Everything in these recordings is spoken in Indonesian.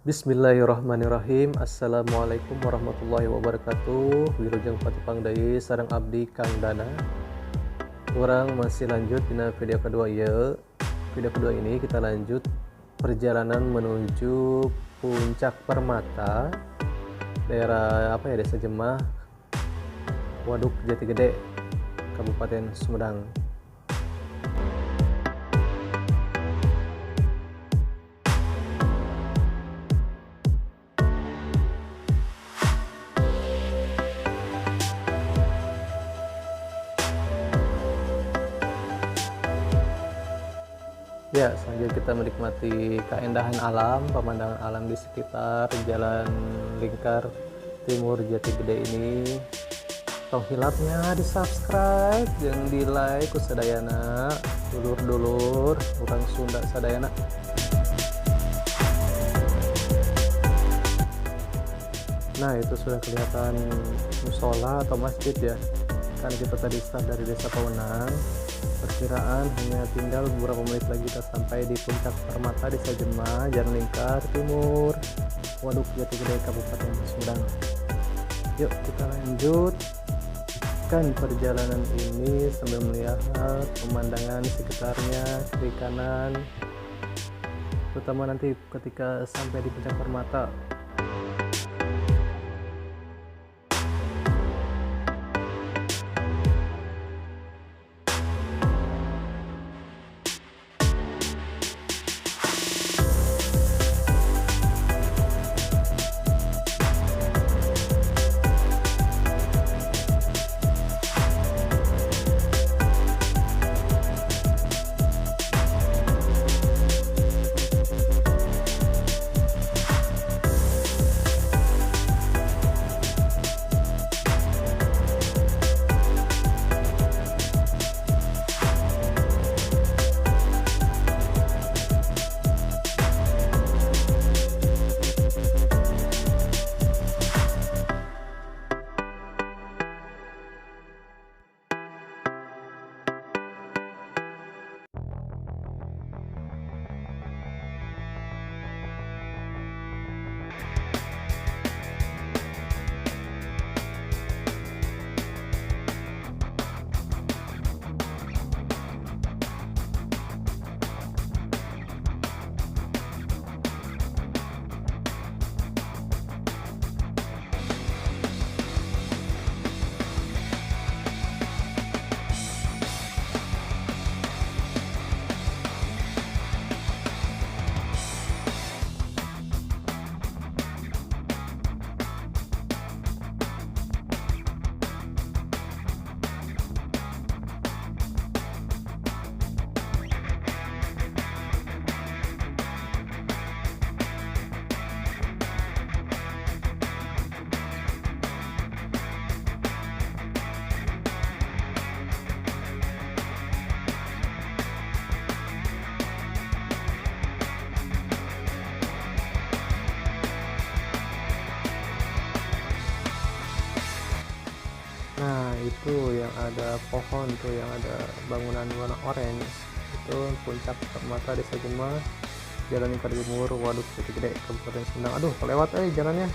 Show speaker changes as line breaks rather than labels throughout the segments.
Bismillahirrahmanirrahim. Assalamualaikum warahmatullahi wabarakatuh. Wilujeng Patipang Deui sareng abdi Kang Dana. Urang masih lanjut di video kedua ya. Video kedua ini kita lanjut perjalanan menuju Puncak Permata, daerah Desa Jemah, Waduk Jati Gede, Kabupaten Sumedang. Ya, selanjutnya kita menikmati keindahan alam, pemandangan alam di sekitar Jalan Lingkar Timur Jati Gede ini. Tong hilapnya di subscribe, jangan di like kusadayana, dulur-dulur, orang Sunda sadayana. Nah, itu sudah kelihatan musola atau masjid ya. Kan kita tadi start dari Desa Pawenang. Perkiraan hanya tinggal beberapa menit lagi kita sampai di Puncak Permata Desa Jemah, Jalan Lingkar Timur, Waduk Jati Gede, Kabupaten Sumedang. Yuk kita lanjutkan perjalanan ini sambil melihat pemandangan sekitarnya, kiri kanan, terutama nanti ketika sampai di Puncak Permata. Nah, itu yang ada pohon tuh, yang ada bangunan warna orange, itu Puncak Permata Desa Jemah, Jalan Lingkar Timur, Waduk Jati Gede, Kabupaten Sumedang. Aduh, kelewat jalannya.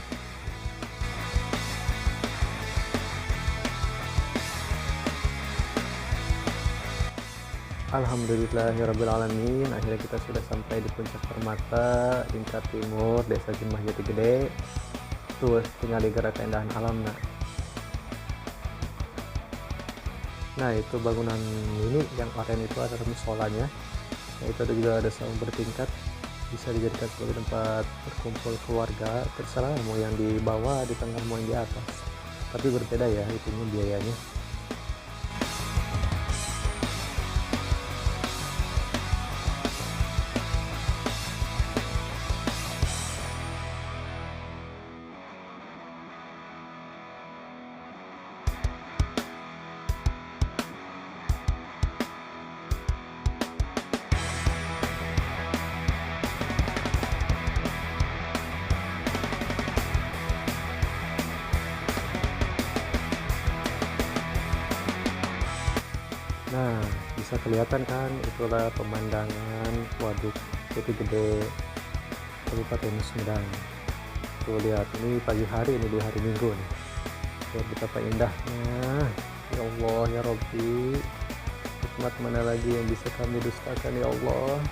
Alhamdulillahirrabbilalamin, akhirnya kita sudah sampai di Puncak Permata Lingkar Timur Desa Jemah Jati Gede. Tuh tinggal digerak keindahan alam. Nah, itu bangunan ini yang oranye itu ada musolanya. Nah, itu ada juga ada saung bertingkat, bisa dijadikan sebagai tempat berkumpul keluarga, terserah mau yang di bawah, di tengah, mau yang di atas, tapi berbeda ya itunya biayanya. Nah, bisa kelihatan kan, itulah pemandangan Waduk Jati Gede. Kabupaten Sumedang. Tuh lihat, ini pagi hari, ini di hari Minggu nih. Lihat betapa indahnya. Ya Allah, ya Rabbi. Hikmat mana lagi yang bisa kami dustakan, ya Allah.